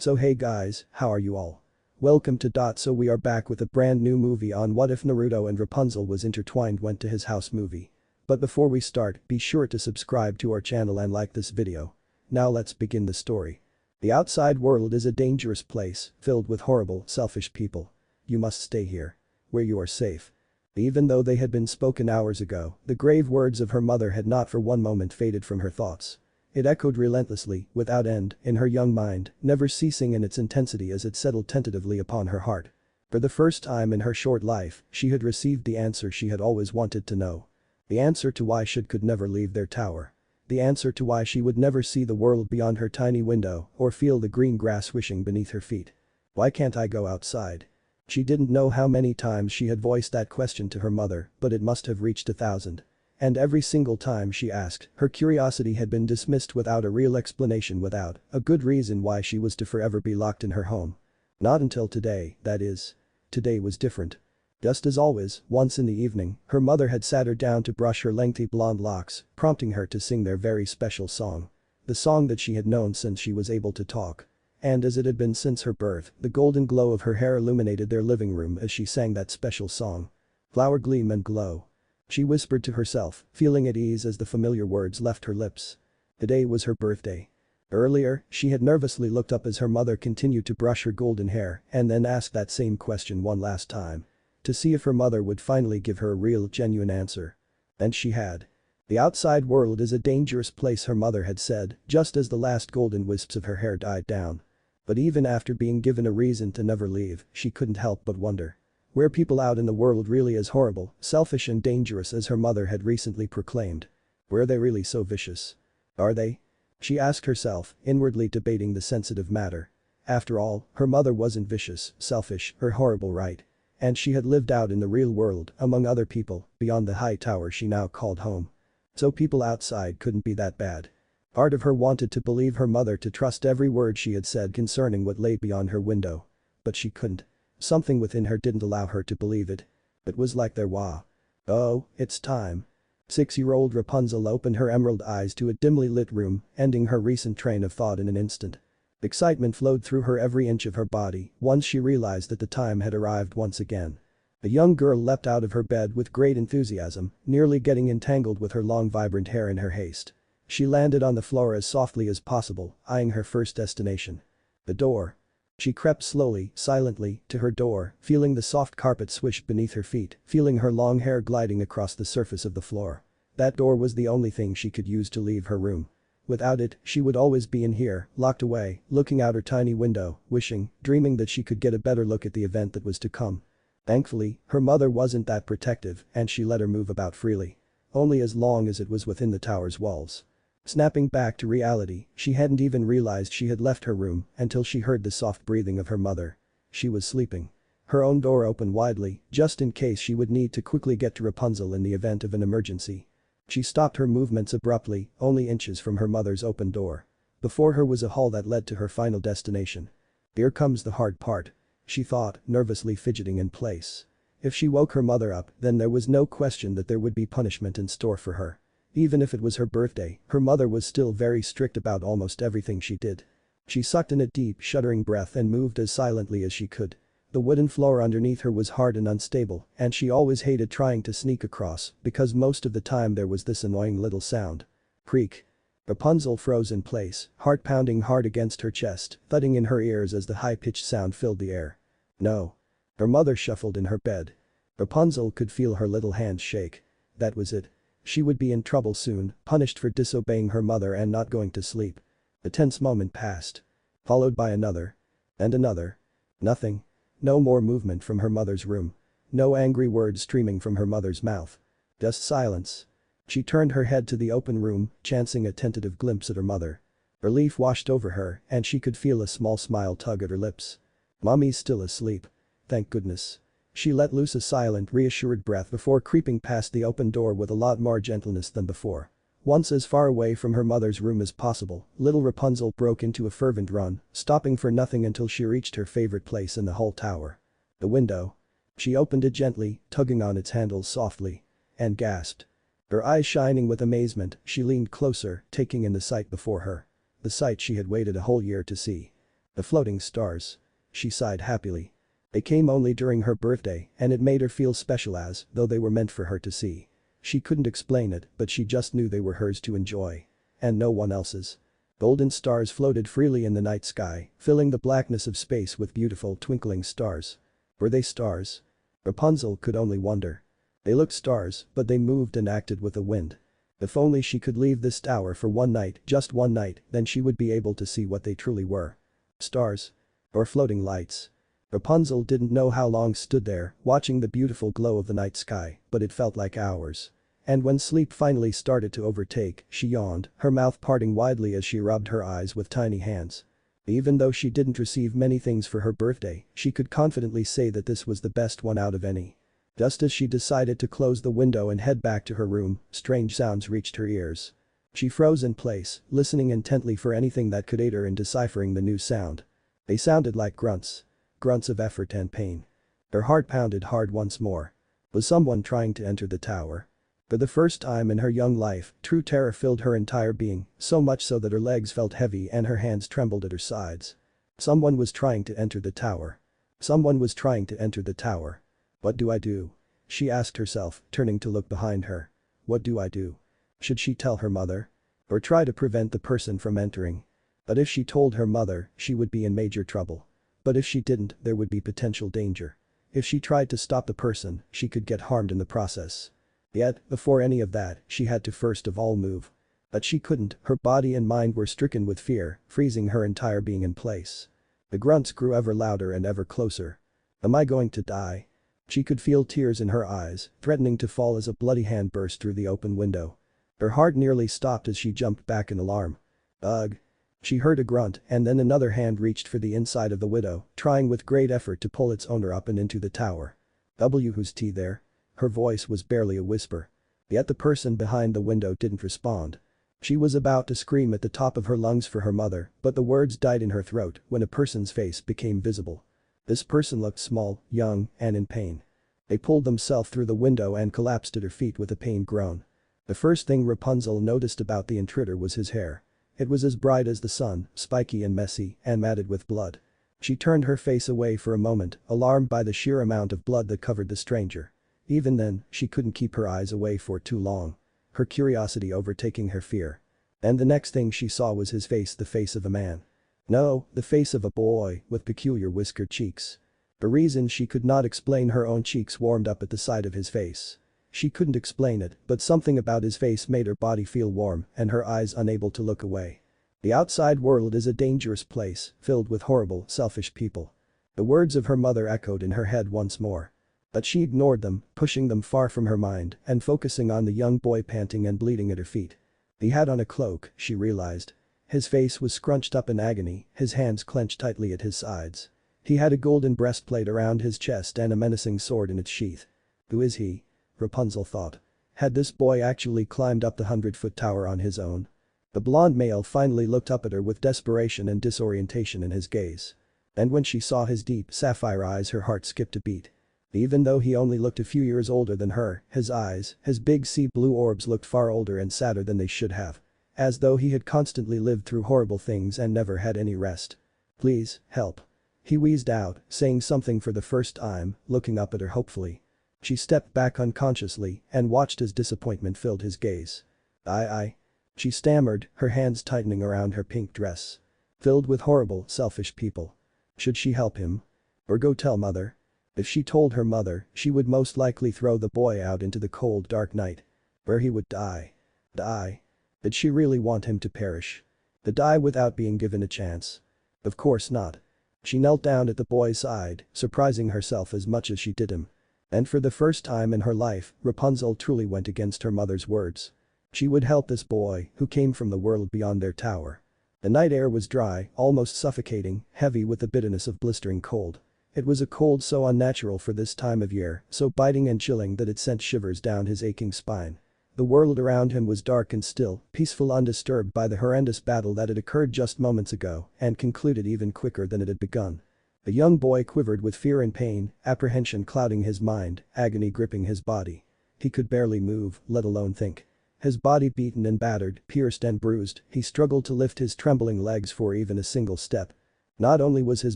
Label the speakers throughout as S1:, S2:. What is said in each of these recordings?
S1: So hey guys, how are you all? Welcome to Dot. So we are back with a brand new movie on what if Naruto and Rapunzel was intertwined went to his house movie. But before we start, be sure to subscribe to our channel and like this video. Now let's begin the story. The outside world is a dangerous place, filled with horrible, selfish people. You must stay here. Where you are safe. Even though they had been spoken hours ago, the grave words of her mother had not for one moment faded from her thoughts. It echoed relentlessly, without end, in her young mind, never ceasing in its intensity as it settled tentatively upon her heart. For the first time in her short life, she had received the answer she had always wanted to know. The answer to why she could never leave their tower. The answer to why she would never see the world beyond her tiny window or feel the green grass swishing beneath her feet. Why can't I go outside? She didn't know how many times she had voiced that question to her mother, but it must have reached 1,000. And every single time she asked, her curiosity had been dismissed without a real explanation, without a good reason why she was to forever be locked in her home. Not until today, that is. Today was different. Just as always, once in the evening, her mother had sat her down to brush her lengthy blonde locks, prompting her to sing their very special song. The song that she had known since she was able to talk. And as it had been since her birth, the golden glow of her hair illuminated their living room as she sang that special song. Flower gleam and glow. She whispered to herself, feeling at ease as the familiar words left her lips. Today was her birthday. Earlier, she had nervously looked up as her mother continued to brush her golden hair and then asked that same question one last time. To see if her mother would finally give her a real, genuine answer. And she had. The outside world is a dangerous place, her mother had said, just as the last golden wisps of her hair died down. But even after being given a reason to never leave, she couldn't help but wonder. Were people out in the world really as horrible, selfish and dangerous as her mother had recently proclaimed? Were they really so vicious? Are they? She asked herself, inwardly debating the sensitive matter. After all, her mother wasn't vicious, selfish, or horrible, right? And she had lived out in the real world, among other people, beyond the high tower she now called home. So people outside couldn't be that bad. Part of her wanted to believe her mother, to trust every word she had said concerning what lay beyond her window. But she couldn't. Something within her didn't allow her to believe it. It was like there was. Oh, it's time. 6-year-old Rapunzel opened her emerald eyes to a dimly lit room, ending her recent train of thought in an instant. Excitement flowed through her every inch of her body once she realized that the time had arrived once again. The young girl leapt out of her bed with great enthusiasm, nearly getting entangled with her long vibrant hair in her haste. She landed on the floor as softly as possible, eyeing her first destination. The door. She crept slowly, silently, to her door, feeling the soft carpet swish beneath her feet, feeling her long hair gliding across the surface of the floor. That door was the only thing she could use to leave her room. Without it, she would always be in here, locked away, looking out her tiny window, wishing, dreaming that she could get a better look at the event that was to come. Thankfully, her mother wasn't that protective and she let her move about freely. Only as long as it was within the tower's walls. Snapping back to reality, she hadn't even realized she had left her room until she heard the soft breathing of her mother. She was sleeping. Her own door opened widely, just in case she would need to quickly get to Rapunzel in the event of an emergency. She stopped her movements abruptly, only inches from her mother's open door. Before her was a hall that led to her final destination. Here comes the hard part. She thought, nervously fidgeting in place. If she woke her mother up, then there was no question that there would be punishment in store for her. Even if it was her birthday, her mother was still very strict about almost everything she did. She sucked in a deep, shuddering breath and moved as silently as she could. The wooden floor underneath her was hard and unstable, and she always hated trying to sneak across because most of the time there was this annoying little sound. Creak. Rapunzel froze in place, heart pounding hard against her chest, thudding in her ears as the high-pitched sound filled the air. No. Her mother shuffled in her bed. Rapunzel could feel her little hands shake. That was it. She would be in trouble soon, punished for disobeying her mother and not going to sleep. A tense moment passed. Followed by another. And another. Nothing. No more movement from her mother's room. No angry words streaming from her mother's mouth. Just silence. She turned her head to the open room, chancing a tentative glimpse at her mother. Relief washed over her and she could feel a small smile tug at her lips. Mommy's still asleep. Thank goodness. She let loose a silent, reassured breath before creeping past the open door with a lot more gentleness than before. Once as far away from her mother's room as possible, little Rapunzel broke into a fervent run, stopping for nothing until she reached her favorite place in the whole tower. The window. She opened it gently, tugging on its handles softly. And gasped. Her eyes shining with amazement, she leaned closer, taking in the sight before her. The sight she had waited a whole year to see. The floating stars. She sighed happily. They came only during her birthday and it made her feel special as though they were meant for her to see. She couldn't explain it, but she just knew they were hers to enjoy. And no one else's. Golden stars floated freely in the night sky, filling the blackness of space with beautiful twinkling stars. Were they stars? Rapunzel could only wonder. They looked stars, but they moved and acted with the wind. If only she could leave this tower for one night, just one night, then she would be able to see what they truly were. Stars? Or floating lights? Rapunzel didn't know how long stood there, watching the beautiful glow of the night sky, but it felt like hours. And when sleep finally started to overtake, she yawned, her mouth parting widely as she rubbed her eyes with tiny hands. Even though she didn't receive many things for her birthday, she could confidently say that this was the best one out of any. Just as she decided to close the window and head back to her room, strange sounds reached her ears. She froze in place, listening intently for anything that could aid her in deciphering the new sound. They sounded like grunts. Grunts of effort and pain. Her heart pounded hard once more. Was someone trying to enter the tower? For the first time in her young life, true terror filled her entire being, so much so that her legs felt heavy and her hands trembled at her sides. Someone was trying to enter the tower. Someone was trying to enter the tower. What do I do? She asked herself, turning to look behind her. What do I do? Should she tell her mother? Or try to prevent the person from entering? But if she told her mother, she would be in major trouble. But if she didn't, there would be potential danger. If she tried to stop the person, she could get harmed in the process. Yet, before any of that, she had to first of all move. But she couldn't, her body and mind were stricken with fear, freezing her entire being in place. The grunts grew ever louder and ever closer. Am I going to die? She could feel tears in her eyes, threatening to fall as a bloody hand burst through the open window. Her heart nearly stopped as she jumped back in alarm. Ugh. She heard a grunt and then another hand reached for the inside of the window, trying with great effort to pull its owner up and into the tower. Who's T there? Her voice was barely a whisper. Yet the person behind the window didn't respond. She was about to scream at the top of her lungs for her mother, but the words died in her throat when a person's face became visible. This person looked small, young, and in pain. They pulled themselves through the window and collapsed at her feet with a pained groan. The first thing Rapunzel noticed about the intruder was his hair. It was as bright as the sun, spiky and messy, and matted with blood. She turned her face away for a moment, alarmed by the sheer amount of blood that covered the stranger. Even then, she couldn't keep her eyes away for too long. Her curiosity overtaking her fear. And the next thing she saw was his face, the face of a man. No, the face of a boy with peculiar whiskered cheeks. For reasons she could not explain, her own cheeks warmed up at the sight of his face. She couldn't explain it, but something about his face made her body feel warm and her eyes unable to look away. The outside world is a dangerous place, filled with horrible, selfish people. The words of her mother echoed in her head once more. But she ignored them, pushing them far from her mind and focusing on the young boy panting and bleeding at her feet. He had on a cloak, she realized. His face was scrunched up in agony, his hands clenched tightly at his sides. He had a golden breastplate around his chest and a menacing sword in its sheath. Who is he? Rapunzel thought. Had this boy actually climbed up the 100-foot tower on his own? The blonde male finally looked up at her with desperation and disorientation in his gaze. And when she saw his deep, sapphire eyes, her heart skipped a beat. Even though he only looked a few years older than her, his eyes, his big sea blue orbs looked far older and sadder than they should have. As though he had constantly lived through horrible things and never had any rest. Please, help. He wheezed out, saying something for the first time, looking up at her hopefully. She stepped back unconsciously and watched as disappointment filled his gaze. I. She stammered, her hands tightening around her pink dress. Filled with horrible, selfish people. Should she help him? Or go tell mother? If she told her mother, she would most likely throw the boy out into the cold, dark night. Where he would die. Die. Did she really want him to perish? To die without being given a chance? Of course not. She knelt down at the boy's side, surprising herself as much as she did him. And for the first time in her life, Rapunzel truly went against her mother's words. She would help this boy, who came from the world beyond their tower. The night air was dry, almost suffocating, heavy with the bitterness of blistering cold. It was a cold so unnatural for this time of year, so biting and chilling that it sent shivers down his aching spine. The world around him was dark and still, peaceful, undisturbed by the horrendous battle that had occurred just moments ago and concluded even quicker than it had begun. The young boy quivered with fear and pain, apprehension clouding his mind, agony gripping his body. He could barely move, let alone think. His body beaten and battered, pierced and bruised, he struggled to lift his trembling legs for even a single step. Not only was his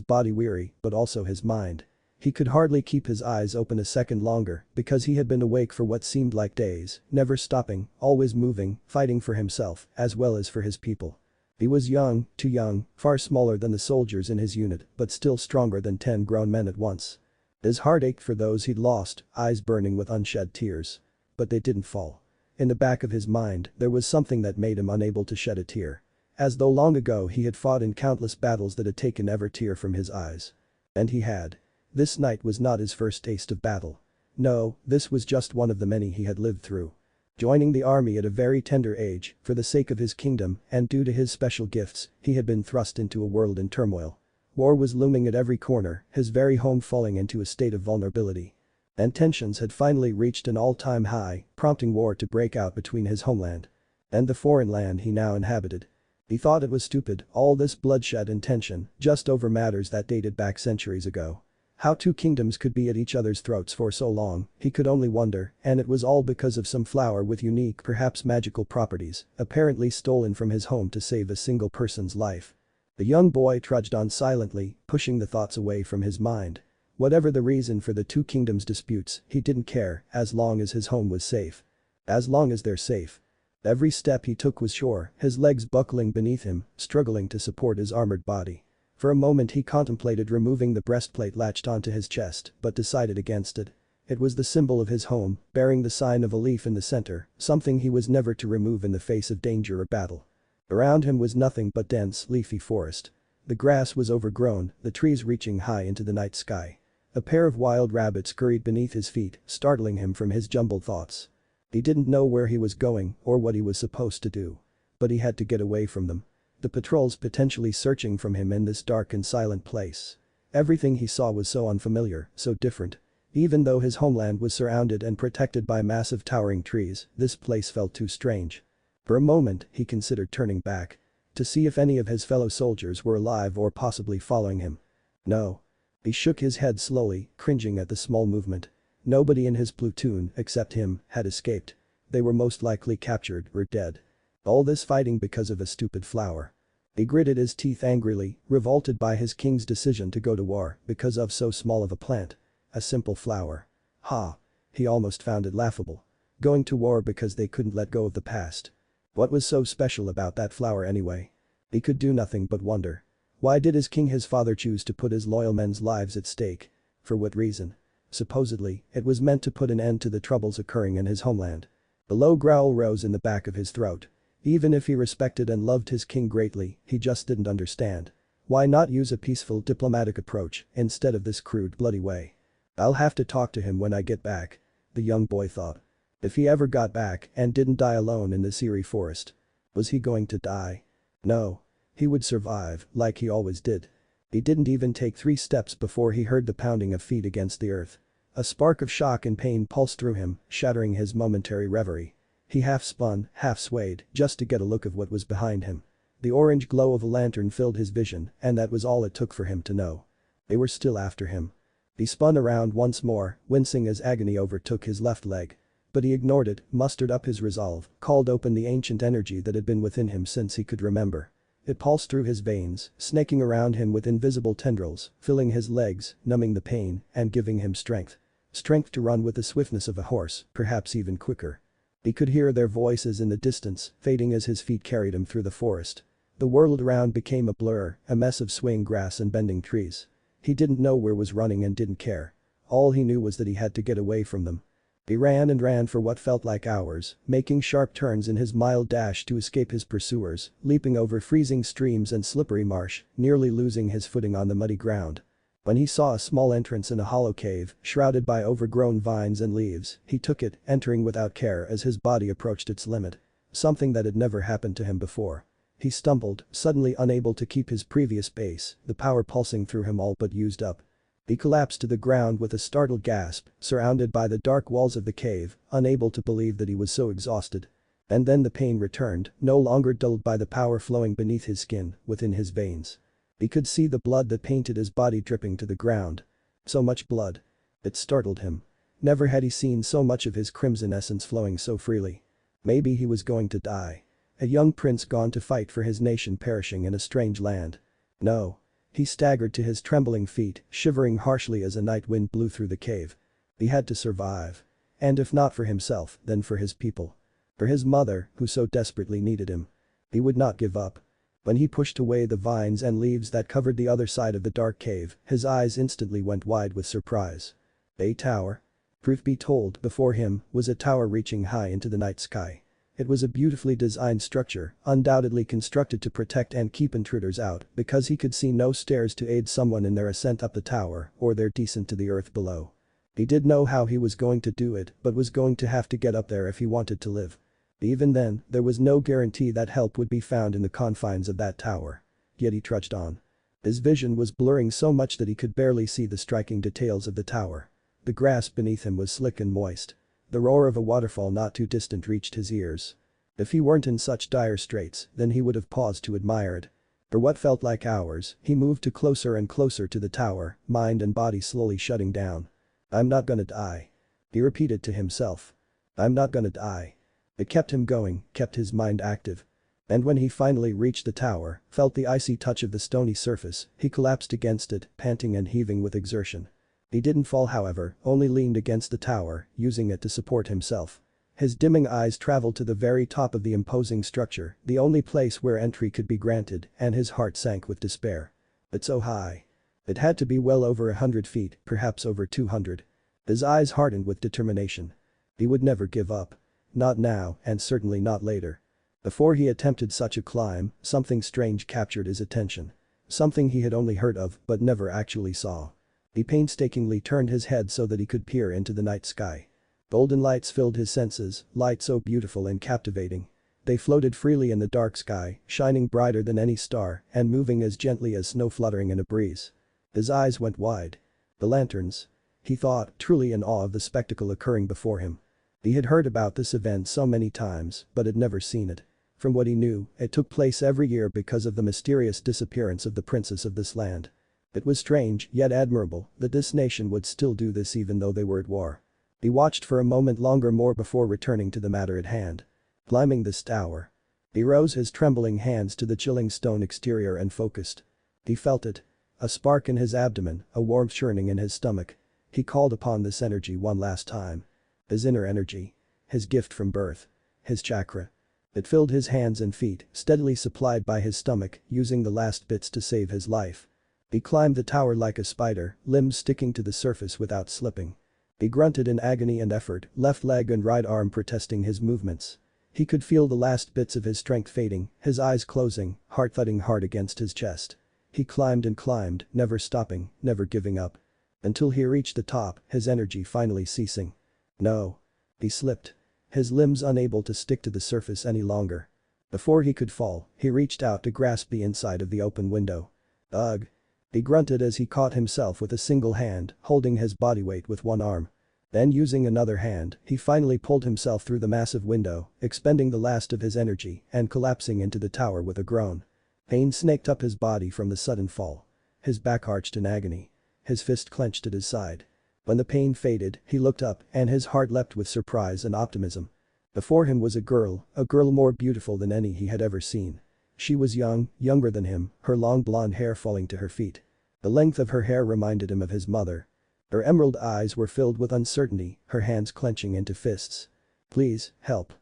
S1: body weary, but also his mind. He could hardly keep his eyes open a second longer because he had been awake for what seemed like days, never stopping, always moving, fighting for himself, as well as for his people. He was young, too young, far smaller than the soldiers in his unit, but still stronger than 10 grown men at once. His heart ached for those he'd lost, eyes burning with unshed tears. But they didn't fall. In the back of his mind, there was something that made him unable to shed a tear. As though long ago he had fought in countless battles that had taken every tear from his eyes. And he had. This night was not his first taste of battle. No, this was just one of the many he had lived through. Joining the army at a very tender age, for the sake of his kingdom and due to his special gifts, he had been thrust into a world in turmoil. War was looming at every corner, his very home falling into a state of vulnerability. And tensions had finally reached an all-time high, prompting war to break out between his homeland and the foreign land he now inhabited. He thought it was stupid, all this bloodshed and tension, just over matters that dated back centuries ago. How two kingdoms could be at each other's throats for so long, he could only wonder, and it was all because of some flower with unique, perhaps magical properties, apparently stolen from his home to save a single person's life. The young boy trudged on silently, pushing the thoughts away from his mind. Whatever the reason for the two kingdoms' disputes, he didn't care, as long as his home was safe. As long as they're safe. Every step he took was sure, his legs buckling beneath him, struggling to support his armored body. For a moment he contemplated removing the breastplate latched onto his chest, but decided against it. It was the symbol of his home, bearing the sign of a leaf in the center, something he was never to remove in the face of danger or battle. Around him was nothing but dense, leafy forest. The grass was overgrown, the trees reaching high into the night sky. A pair of wild rabbits scurried beneath his feet, startling him from his jumbled thoughts. He didn't know where he was going or what he was supposed to do. But he had to get away from them. The patrols potentially searching from him in this dark and silent place. Everything he saw was so unfamiliar, so different. Even though his homeland was surrounded and protected by massive towering trees, this place felt too strange. For a moment, he considered turning back. To see if any of his fellow soldiers were alive or possibly following him. No. He shook his head slowly, cringing at the small movement. Nobody in his platoon, except him, had escaped. They were most likely captured or dead. All this fighting because of a stupid flower. He gritted his teeth angrily, revolted by his king's decision to go to war because of so small of a plant. A simple flower. Ha. He almost found it laughable. Going to war because they couldn't let go of the past. What was so special about that flower anyway? He could do nothing but wonder. Why did his king, his father, choose to put his loyal men's lives at stake? For what reason? Supposedly, it was meant to put an end to the troubles occurring in his homeland. A low growl rose in the back of his throat. Even if he respected and loved his king greatly, he just didn't understand. Why not use a peaceful diplomatic approach instead of this crude, bloody way? I'll have to talk to him when I get back, the young boy thought. If he ever got back and didn't die alone in this eerie forest. Was he going to die? No. He would survive, like he always did. He didn't even take 3 steps before he heard the pounding of feet against the earth. A spark of shock and pain pulsed through him, shattering his momentary reverie. He half spun, half swayed, just to get a look of what was behind him. The orange glow of a lantern filled his vision, and that was all it took for him to know. They were still after him. He spun around once more, wincing as agony overtook his left leg. But he ignored it, mustered up his resolve, called open the ancient energy that had been within him since he could remember. It pulsed through his veins, snaking around him with invisible tendrils, filling his legs, numbing the pain, and giving him strength. Strength to run with the swiftness of a horse, perhaps even quicker. He could hear their voices in the distance, fading as his feet carried him through the forest. The world around became a blur, a mess of swaying grass and bending trees. He didn't know where was running and didn't care. All he knew was that he had to get away from them. He ran and ran for what felt like hours, making sharp turns in his mild dash to escape his pursuers, leaping over freezing streams and slippery marsh, nearly losing his footing on the muddy ground. When he saw a small entrance in a hollow cave, shrouded by overgrown vines and leaves, he took it, entering without care as his body approached its limit. Something that had never happened to him before. He stumbled, suddenly unable to keep his previous pace, the power pulsing through him all but used up. He collapsed to the ground with a startled gasp, surrounded by the dark walls of the cave, unable to believe that he was so exhausted. And then the pain returned, no longer dulled by the power flowing beneath his skin, within his veins. He could see the blood that painted his body dripping to the ground. So much blood. It startled him. Never had he seen so much of his crimson essence flowing so freely. Maybe he was going to die. A young prince gone to fight for his nation perishing in a strange land. No. He staggered to his trembling feet, shivering harshly as a night wind blew through the cave. He had to survive. And if not for himself, then for his people. For his mother, who so desperately needed him. He would not give up. When he pushed away the vines and leaves that covered the other side of the dark cave, his eyes instantly went wide with surprise. A tower. Truth be told, before him was a tower reaching high into the night sky. It was a beautifully designed structure, undoubtedly constructed to protect and keep intruders out because he could see no stairs to aid someone in their ascent up the tower or their descent to the earth below. He did know how he was going to do it but was going to have to get up there if he wanted to live. Even then, there was no guarantee that help would be found in the confines of that tower. Yet he trudged on. His vision was blurring so much that he could barely see the striking details of the tower. The grass beneath him was slick and moist. The roar of a waterfall not too distant reached his ears. If he weren't in such dire straits, then he would have paused to admire it. For what felt like hours, he moved closer and closer to the tower, mind and body slowly shutting down. "I'm not gonna die." He repeated to himself. "I'm not gonna die." It kept him going, kept his mind active. And when he finally reached the tower, felt the icy touch of the stony surface, he collapsed against it, panting and heaving with exertion. He didn't fall however, only leaned against the tower, using it to support himself. His dimming eyes traveled to the very top of the imposing structure, the only place where entry could be granted, and his heart sank with despair. But so high. It had to be well over 100 feet, perhaps over 200. His eyes hardened with determination. He would never give up. Not now, and certainly not later. Before he attempted such a climb, something strange captured his attention. Something he had only heard of but never actually saw. He painstakingly turned his head so that he could peer into the night sky. Golden lights filled his senses, light so beautiful and captivating. They floated freely in the dark sky, shining brighter than any star and moving as gently as snow fluttering in a breeze. His eyes went wide. The lanterns. He thought, truly in awe of the spectacle occurring before him. He had heard about this event so many times, but had never seen it. From what he knew, it took place every year because of the mysterious disappearance of the princess of this land. It was strange, yet admirable, that this nation would still do this even though they were at war. He watched for a moment longer more before returning to the matter at hand. Climbing this tower. He rose his trembling hands to the chilling stone exterior and focused. He felt it. A spark in his abdomen, a warm churning in his stomach. He called upon this energy one last time. His inner energy. His gift from birth. His chakra. It filled his hands and feet, steadily supplied by his stomach, using the last bits to save his life. He climbed the tower like a spider, limbs sticking to the surface without slipping. He grunted in agony and effort, left leg and right arm protesting his movements. He could feel the last bits of his strength fading, his eyes closing, heart thudding hard against his chest. He climbed and climbed, never stopping, never giving up. Until he reached the top, his energy finally ceasing. No. He slipped. His limbs unable to stick to the surface any longer. Before he could fall, he reached out to grasp the inside of the open window. Ugh. He grunted as he caught himself with a single hand, holding his body weight with one arm. Then using another hand, he finally pulled himself through the massive window, expending the last of his energy and collapsing into the tower with a groan. Pain snaked up his body from the sudden fall. His back arched in agony. His fist clenched at his side. When the pain faded, he looked up and his heart leapt with surprise and optimism. Before him was a girl more beautiful than any he had ever seen. She was young, younger than him, her long blonde hair falling to her feet. The length of her hair reminded him of his mother. Her emerald eyes were filled with uncertainty, her hands clenching into fists. "Please, help."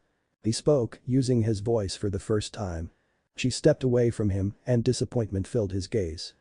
S1: He spoke, using his voice for the first time. She stepped away from him and disappointment filled his gaze.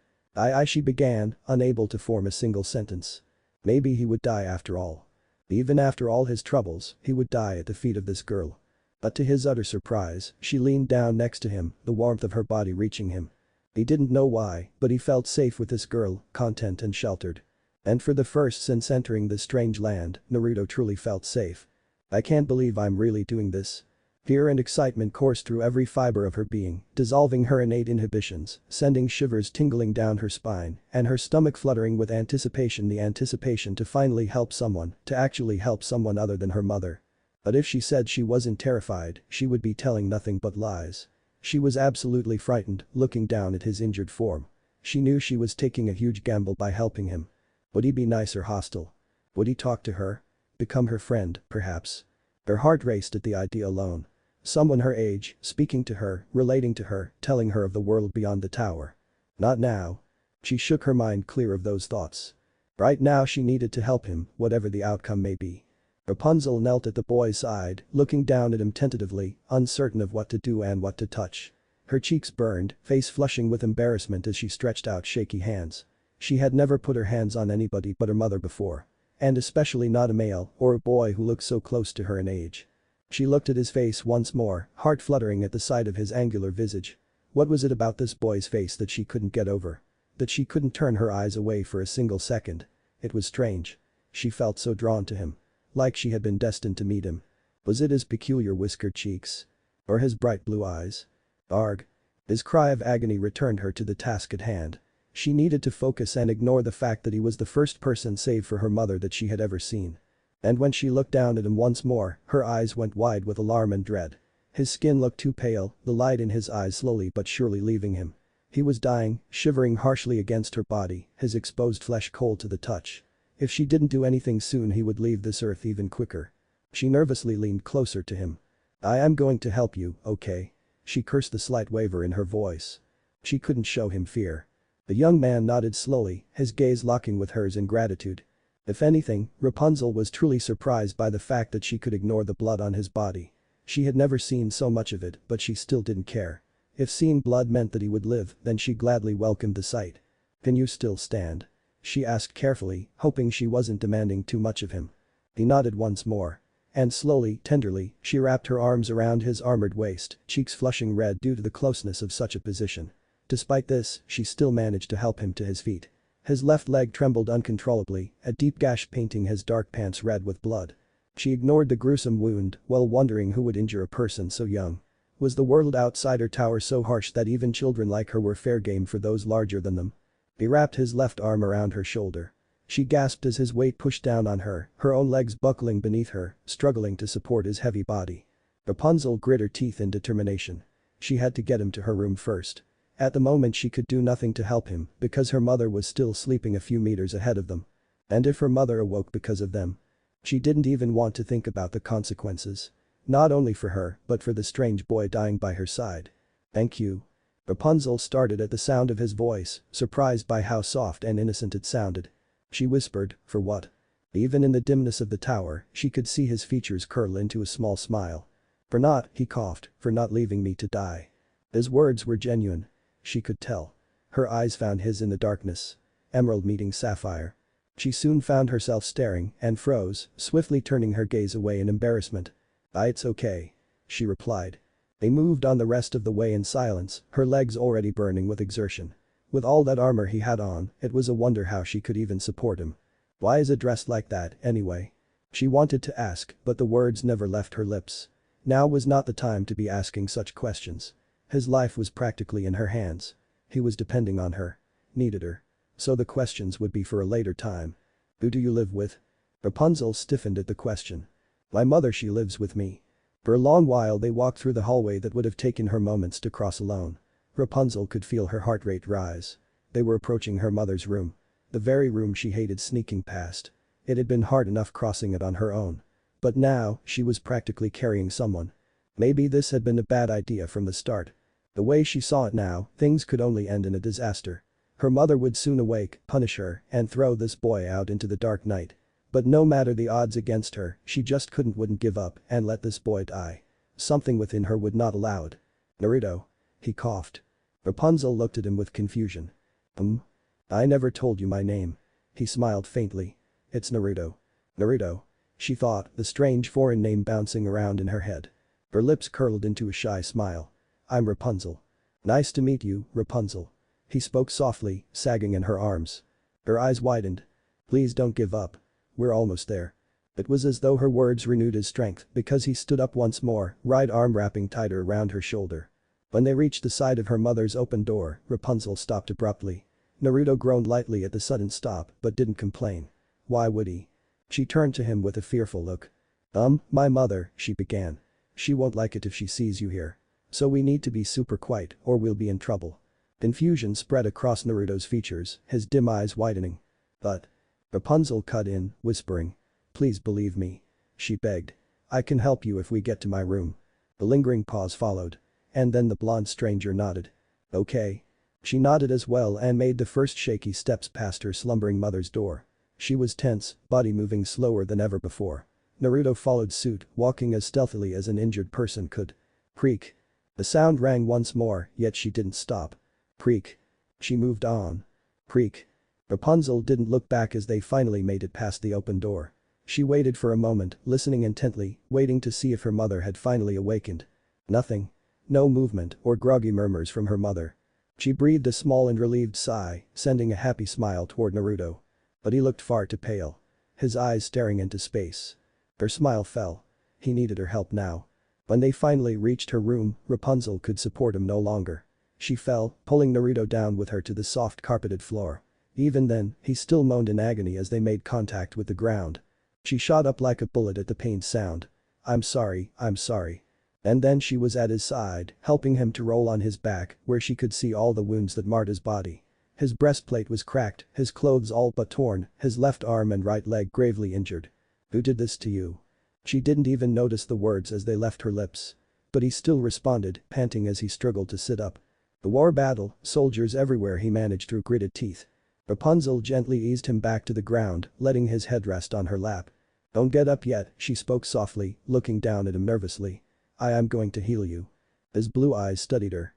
S1: She began, unable to form a single sentence. Maybe he would die after all. Even after all his troubles, he would die at the feet of this girl. But to his utter surprise, she leaned down next to him, the warmth of her body reaching him. He didn't know why, but he felt safe with this girl, content and sheltered. And for the first since entering this strange land, Naruto truly felt safe. "I can't believe I'm really doing this." Fear and excitement coursed through every fiber of her being, dissolving her innate inhibitions, sending shivers tingling down her spine, and her stomach fluttering with anticipation, the anticipation to finally help someone, to actually help someone other than her mother. But if she said she wasn't terrified, she would be telling nothing but lies. She was absolutely frightened, looking down at his injured form. She knew she was taking a huge gamble by helping him. Would he be nice or hostile? Would he talk to her? Become her friend, perhaps? Her heart raced at the idea alone. Someone her age, speaking to her, relating to her, telling her of the world beyond the tower. Not now. She shook her mind clear of those thoughts. Right now she needed to help him, whatever the outcome may be. Rapunzel knelt at the boy's side, looking down at him tentatively, uncertain of what to do and what to touch. Her cheeks burned, face flushing with embarrassment as she stretched out shaky hands. She had never put her hands on anybody but her mother before. And especially not a male or a boy who looked so close to her in age. She looked at his face once more, heart fluttering at the sight of his angular visage. What was it about this boy's face that she couldn't get over? That she couldn't turn her eyes away for a single second? It was strange. She felt so drawn to him. Like she had been destined to meet him. Was it his peculiar whiskered cheeks? Or his bright blue eyes? Arg. His cry of agony returned her to the task at hand. She needed to focus and ignore the fact that he was the first person save for her mother that she had ever seen. And when she looked down at him once more, her eyes went wide with alarm and dread. His skin looked too pale, the light in his eyes slowly but surely leaving him. He was dying, shivering harshly against her body, his exposed flesh cold to the touch. If she didn't do anything soon he would leave this earth even quicker. She nervously leaned closer to him. I am going to help you, okay? She cursed the slight waver in her voice. She couldn't show him fear. The young man nodded slowly, his gaze locking with hers in gratitude. If anything, Rapunzel was truly surprised by the fact that she could ignore the blood on his body. She had never seen so much of it, but she still didn't care. If seeing blood meant that he would live, then she gladly welcomed the sight. Can you still stand? She asked carefully, hoping she wasn't demanding too much of him. He nodded once more. And slowly, tenderly, she wrapped her arms around his armored waist, cheeks flushing red due to the closeness of such a position. Despite this, she still managed to help him to his feet. His left leg trembled uncontrollably, a deep gash painting his dark pants red with blood. She ignored the gruesome wound, while wondering who would injure a person so young. Was the world outside her tower so harsh that even children like her were fair game for those larger than them? He wrapped his left arm around her shoulder. She gasped as his weight pushed down on her, her own legs buckling beneath her, struggling to support his heavy body. Rapunzel grit her teeth in determination. She had to get him to her room first. At the moment she could do nothing to help him because her mother was still sleeping a few meters ahead of them. And if her mother awoke because of them? She didn't even want to think about the consequences. Not only for her, but for the strange boy dying by her side. Thank you. Rapunzel started at the sound of his voice, surprised by how soft and innocent it sounded. She whispered, for what? Even in the dimness of the tower, she could see his features curl into a small smile. For not, he coughed, for not leaving me to die. His words were genuine. She could tell. Her eyes found his in the darkness. Emerald meeting sapphire. She soon found herself staring and froze, swiftly turning her gaze away in embarrassment. It's okay. She replied. They moved on the rest of the way in silence, her legs already burning with exertion. With all that armor he had on, it was a wonder how she could even support him. Why is it dressed like that, anyway? She wanted to ask, but the words never left her lips. Now was not the time to be asking such questions. His life was practically in her hands. He was depending on her. Needed her. So the questions would be for a later time. Who do you live with? Rapunzel stiffened at the question. My mother, she lives with me. For a long while they walked through the hallway that would have taken her moments to cross alone. Rapunzel could feel her heart rate rise. They were approaching her mother's room. The very room she hated sneaking past. It had been hard enough crossing it on her own. But now, she was practically carrying someone. Maybe this had been a bad idea from the start. The way she saw it now, things could only end in a disaster. Her mother would soon awake, punish her, and throw this boy out into the dark night. But no matter the odds against her, she just wouldn't give up and let this boy die. Something within her would not allow it. Naruto. He coughed. Rapunzel looked at him with confusion. I never told you my name. He smiled faintly. It's Naruto. Naruto. She thought, the strange foreign name bouncing around in her head. Her lips curled into a shy smile. I'm Rapunzel. Nice to meet you, Rapunzel. He spoke softly, sagging in her arms. Her eyes widened. Please don't give up. We're almost there. It was as though her words renewed his strength because he stood up once more, right arm wrapping tighter around her shoulder. When they reached the side of her mother's open door, Rapunzel stopped abruptly. Naruto groaned lightly at the sudden stop but didn't complain. Why would he? She turned to him with a fearful look. My mother, she began. She won't like it if she sees you here. So we need to be super quiet or we'll be in trouble. Confusion spread across Naruto's features, his dim eyes widening. But. Rapunzel cut in, whispering. Please believe me. She begged. I can help you if we get to my room. A lingering pause followed. And then the blonde stranger nodded. Okay. She nodded as well and made the first shaky steps past her slumbering mother's door. She was tense, body moving slower than ever before. Naruto followed suit, walking as stealthily as an injured person could. Creak. The sound rang once more, yet she didn't stop. Creak. She moved on. Creak. Rapunzel didn't look back as they finally made it past the open door. She waited for a moment, listening intently, waiting to see if her mother had finally awakened. Nothing. No movement or groggy murmurs from her mother. She breathed a small and relieved sigh, sending a happy smile toward Naruto. But he looked far too pale. His eyes staring into space. Her smile fell. He needed her help now. When they finally reached her room, Rapunzel could support him no longer. She fell, pulling Naruto down with her to the soft carpeted floor. Even then, he still moaned in agony as they made contact with the ground. She shot up like a bullet at the pained sound. I'm sorry, I'm sorry. And then she was at his side, helping him to roll on his back, where she could see all the wounds that marred his body. His breastplate was cracked, his clothes all but torn, his left arm and right leg gravely injured. Who did this to you? She didn't even notice the words as they left her lips. But he still responded, panting as he struggled to sit up. The war battle, soldiers everywhere, he managed through gritted teeth. Rapunzel gently eased him back to the ground, letting his head rest on her lap. Don't get up yet, she spoke softly, looking down at him nervously. I am going to heal you. His blue eyes studied her.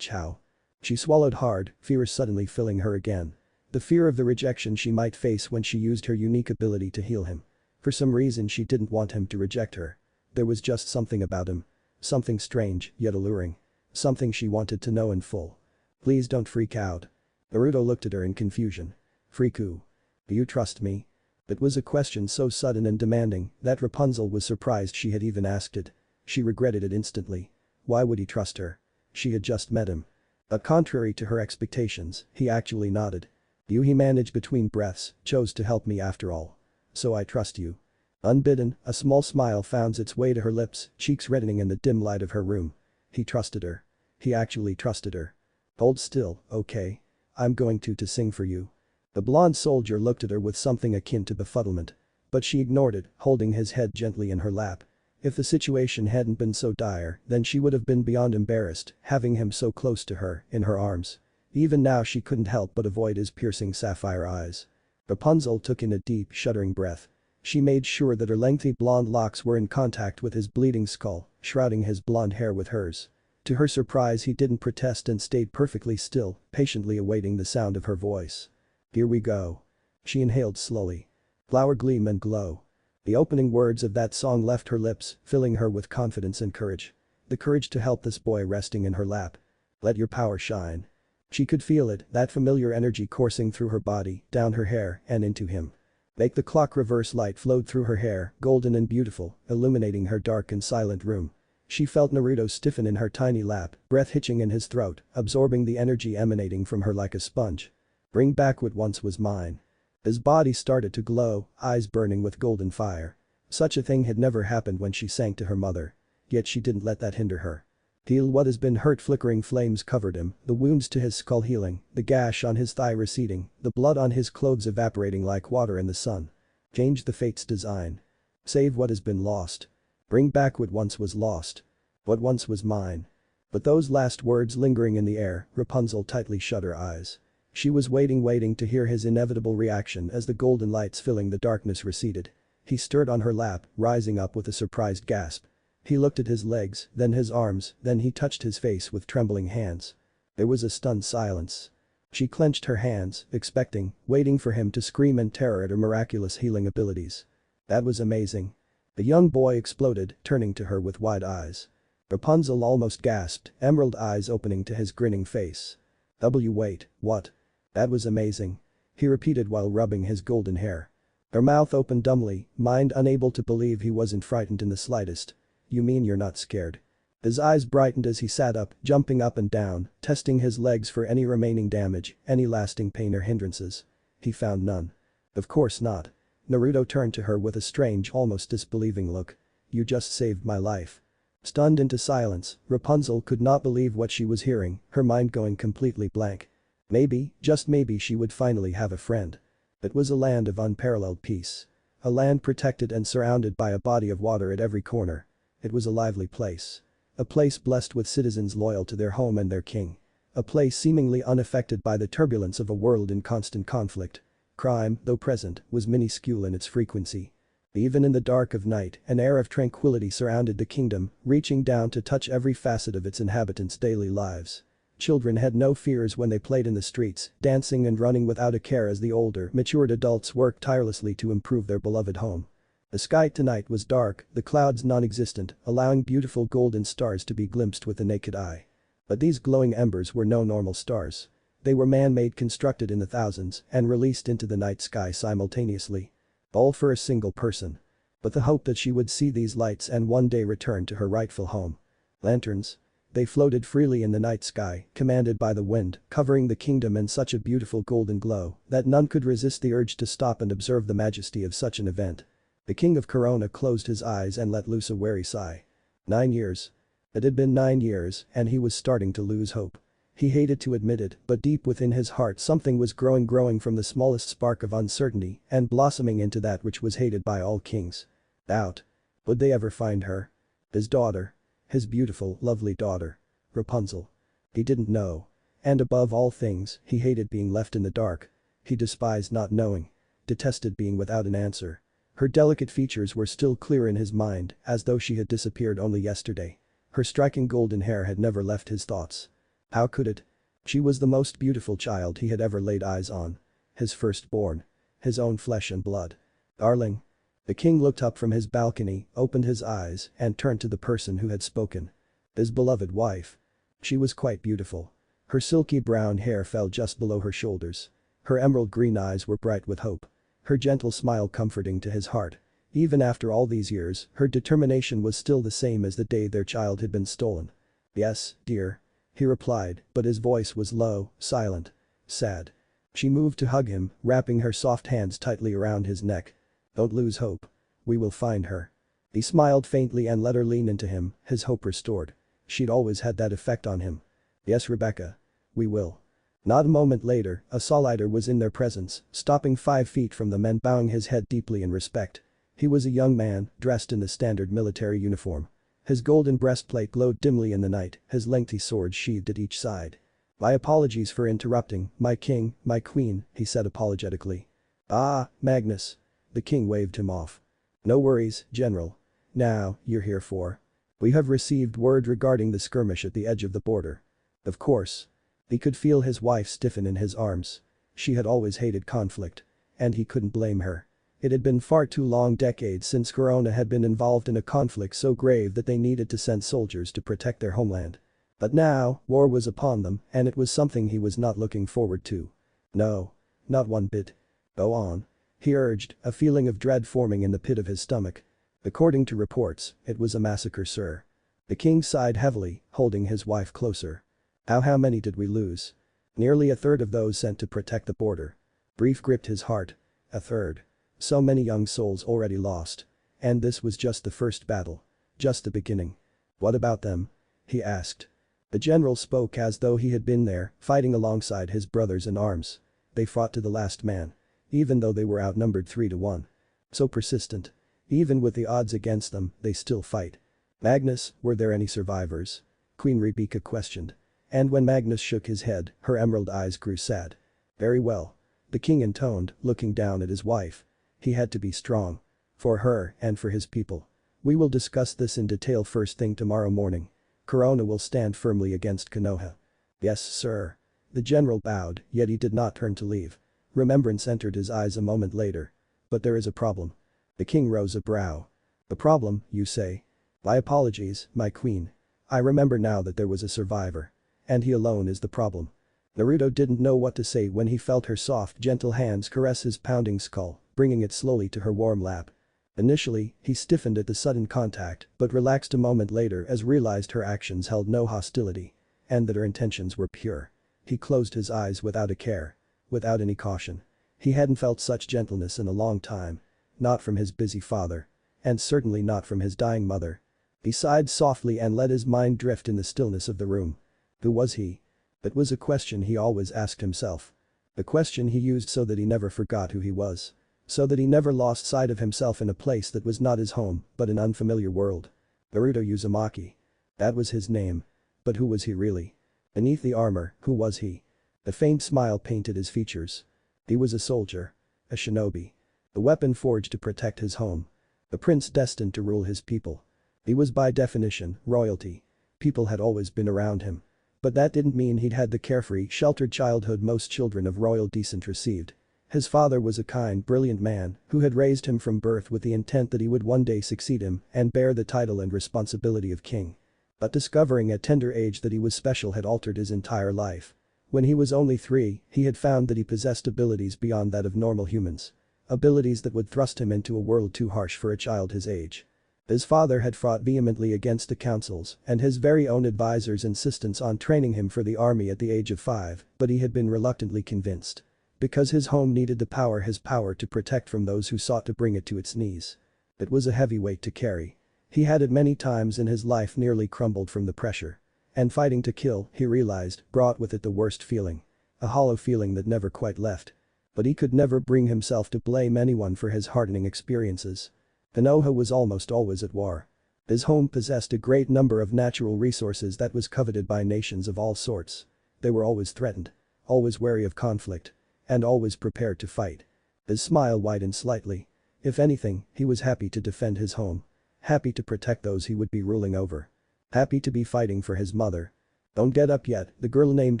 S1: How? She swallowed hard, fear suddenly filling her again. The fear of the rejection she might face when she used her unique ability to heal him. For some reason she didn't want him to reject her. There was just something about him. Something strange, yet alluring. Something she wanted to know in full. Please don't freak out. Naruto looked at her in confusion. Freak who? Do you trust me? It was a question so sudden and demanding that Rapunzel was surprised she had even asked it. She regretted it instantly. Why would he trust her? She had just met him. But contrary to her expectations, he actually nodded. You, he managed between breaths, chose to help me after all. So I trust you. Unbidden, a small smile found its way to her lips, cheeks reddening in the dim light of her room. He trusted her. He actually trusted her. Hold still, okay? I'm going to sing for you. The blonde soldier looked at her with something akin to befuddlement. But she ignored it, holding his head gently in her lap. If the situation hadn't been so dire, then she would have been beyond embarrassed, having him so close to her, in her arms. Even now she couldn't help but avoid his piercing sapphire eyes. Rapunzel took in a deep, shuddering breath. She made sure that her lengthy blonde locks were in contact with his bleeding skull, shrouding his blonde hair with hers. To her surprise, he didn't protest and stayed perfectly still, patiently awaiting the sound of her voice. Here we go. She inhaled slowly. Flower gleam and glow. The opening words of that song left her lips, filling her with confidence and courage. The courage to help this boy resting in her lap. Let your power shine. She could feel it, that familiar energy coursing through her body, down her hair, and into him. Make the clock reverse. Light flowed through her hair, golden and beautiful, illuminating her dark and silent room. She felt Naruto stiffen in her tiny lap, breath hitching in his throat, absorbing the energy emanating from her like a sponge. Bring back what once was mine. His body started to glow, eyes burning with golden fire. Such a thing had never happened when she sank to her mother. Yet she didn't let that hinder her. Heal what has been hurt. Flickering flames covered him, the wounds to his skull healing, the gash on his thigh receding, the blood on his clothes evaporating like water in the sun. Change the fate's design. Save what has been lost. Bring back what once was lost. What once was mine. But those last words lingering in the air, Rapunzel tightly shut her eyes. She was waiting to hear his inevitable reaction as the golden lights filling the darkness receded. He stirred on her lap, rising up with a surprised gasp. He looked at his legs, then his arms, then he touched his face with trembling hands. There was a stunned silence. She clenched her hands, expecting, waiting for him to scream in terror at her miraculous healing abilities. That was amazing. The young boy exploded, turning to her with wide eyes. Rapunzel almost gasped, emerald eyes opening to his grinning face. Wait, what? That was amazing. He repeated while rubbing his golden hair. Her mouth opened dumbly, mind unable to believe he wasn't frightened in the slightest. You mean you're not scared? His eyes brightened as he sat up, jumping up and down, testing his legs for any remaining damage, any lasting pain or hindrances. He found none. Of course not. Naruto turned to her with a strange, almost disbelieving look. You just saved my life. Stunned into silence, Rapunzel could not believe what she was hearing, her mind going completely blank. Maybe, just maybe she would finally have a friend. It was a land of unparalleled peace. A land protected and surrounded by a body of water at every corner. It was a lively place. A place blessed with citizens loyal to their home and their king. A place seemingly unaffected by the turbulence of a world in constant conflict. Crime, though present, was minuscule in its frequency. Even in the dark of night, an air of tranquility surrounded the kingdom, reaching down to touch every facet of its inhabitants' daily lives. Children had no fears when they played in the streets, dancing and running without a care as the older, matured adults worked tirelessly to improve their beloved home. The sky tonight was dark, the clouds non-existent, allowing beautiful golden stars to be glimpsed with the naked eye. But these glowing embers were no normal stars. They were man-made, constructed in the thousands and released into the night sky simultaneously. All for a single person. But the hope that she would see these lights and one day return to her rightful home. Lanterns. They floated freely in the night sky, commanded by the wind, covering the kingdom in such a beautiful golden glow that none could resist the urge to stop and observe the majesty of such an event. The king of Corona closed his eyes and let loose a weary sigh. 9 years. It had been 9 years, and he was starting to lose hope. He hated to admit it, but deep within his heart something was growing from the smallest spark of uncertainty and blossoming into that which was hated by all kings. Doubt. Would they ever find her? His daughter. His beautiful, lovely daughter. Rapunzel. He didn't know. And above all things, he hated being left in the dark. He despised not knowing. Detested being without an answer. Her delicate features were still clear in his mind, as though she had disappeared only yesterday. Her striking golden hair had never left his thoughts. How could it? She was the most beautiful child he had ever laid eyes on. His firstborn. His own flesh and blood. Darling. The king looked up from his balcony, opened his eyes, and turned to the person who had spoken. His beloved wife. She was quite beautiful. Her silky brown hair fell just below her shoulders. Her emerald green eyes were bright with hope. Her gentle smile comforting to his heart. Even after all these years, her determination was still the same as the day their child had been stolen. Yes, dear. He replied, but his voice was low, silent, sad. She moved to hug him, wrapping her soft hands tightly around his neck. Don't lose hope. We will find her. He smiled faintly and let her lean into him, his hope restored. She'd always had that effect on him. Yes, Rebecca. We will. Not a moment later, a solider was in their presence, stopping 5 feet from them and bowing his head deeply in respect. He was a young man, dressed in the standard military uniform. His golden breastplate glowed dimly in the night, his lengthy sword sheathed at each side. My apologies for interrupting, my king, my queen, he said apologetically. Ah, Magnus. The king waved him off. No worries, General. Now, you're here for. We have received word regarding the skirmish at the edge of the border. Of course. He could feel his wife stiffen in his arms. She had always hated conflict. And he couldn't blame her. It had been far too long decades since Corona had been involved in a conflict so grave that they needed to send soldiers to protect their homeland. But now, war was upon them, and it was something he was not looking forward to. No. Not one bit. Go on. He urged, a feeling of dread forming in the pit of his stomach. According to reports, it was a massacre, sir. The king sighed heavily, holding his wife closer. How many did we lose? Nearly a third of those sent to protect the border. Grief gripped his heart. A third. So many young souls already lost. And this was just the first battle. Just the beginning. What about them? He asked. The general spoke as though he had been there, fighting alongside his brothers in arms. They fought to the last man. Even though they were outnumbered 3-1. So persistent. Even with the odds against them, they still fight. Magnus, were there any survivors? Queen Rebecca questioned. And when Magnus shook his head, her emerald eyes grew sad. Very well. The king intoned, looking down at his wife. He had to be strong. For her and for his people. We will discuss this in detail first thing tomorrow morning. Corona will stand firmly against Konoha. Yes, sir. The general bowed, yet he did not turn to leave. Remembrance entered his eyes a moment later. But there is a problem. The king rose a brow. A problem, you say? My apologies, my queen. I remember now that there was a survivor. And he alone is the problem. Naruto didn't know what to say when he felt her soft, gentle hands caress his pounding skull, bringing it slowly to her warm lap. Initially, he stiffened at the sudden contact, but relaxed a moment later as realized her actions held no hostility. And that her intentions were pure. He closed his eyes without a care. Without any caution. He hadn't felt such gentleness in a long time. Not from his busy father. And certainly not from his dying mother. He sighed softly and let his mind drift in the stillness of the room. Who was he? That was a question he always asked himself. The question he used so that he never forgot who he was. So that he never lost sight of himself in a place that was not his home, but an unfamiliar world. Naruto Uzumaki. That was his name. But who was he really? Beneath the armor, who was he? The faint smile painted his features. He was a soldier. A shinobi. The weapon forged to protect his home. The prince destined to rule his people. He was by definition, royalty. People had always been around him. But that didn't mean he'd had the carefree, sheltered childhood most children of royal descent received. His father was a kind, brilliant man who had raised him from birth with the intent that he would one day succeed him and bear the title and responsibility of king. But discovering at tender age that he was special had altered his entire life. When he was only 3, he had found that he possessed abilities beyond that of normal humans. Abilities that would thrust him into a world too harsh for a child his age. His father had fought vehemently against the councils and his very own advisors' insistence on training him for the army at the age of 5, but he had been reluctantly convinced. Because his home needed his power to protect from those who sought to bring it to its knees. It was a heavy weight to carry. He had at many times in his life nearly crumbled from the pressure. And fighting to kill, he realized, brought with it the worst feeling. A hollow feeling that never quite left. But he could never bring himself to blame anyone for his hardening experiences. Konoha was almost always at war. His home possessed a great number of natural resources that was coveted by nations of all sorts. They were always threatened. Always wary of conflict. And always prepared to fight. His smile widened slightly. If anything, he was happy to defend his home. Happy to protect those he would be ruling over. Happy to be fighting for his mother. Don't get up yet, the girl named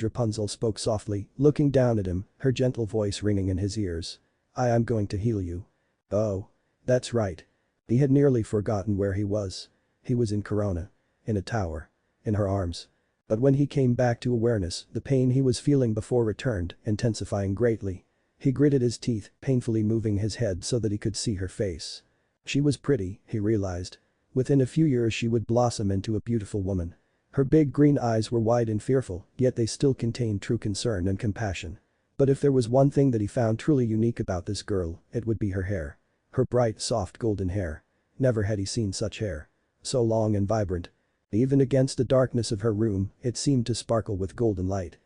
S1: Rapunzel spoke softly, looking down at him, her gentle voice ringing in his ears. I'm going to heal you. Oh. That's right. He had nearly forgotten where he was. He was in Corona. In a tower. In her arms. But when he came back to awareness, the pain he was feeling before returned, intensifying greatly. He gritted his teeth, painfully moving his head so that he could see her face. She was pretty, he realized. Within a few years she would blossom into a beautiful woman. Her big green eyes were wide and fearful, yet they still contained true concern and compassion. But if there was one thing that he found truly unique about this girl, it would be her hair. Her bright, soft golden hair. Never had he seen such hair. So long and vibrant. Even against the darkness of her room, it seemed to sparkle with golden light.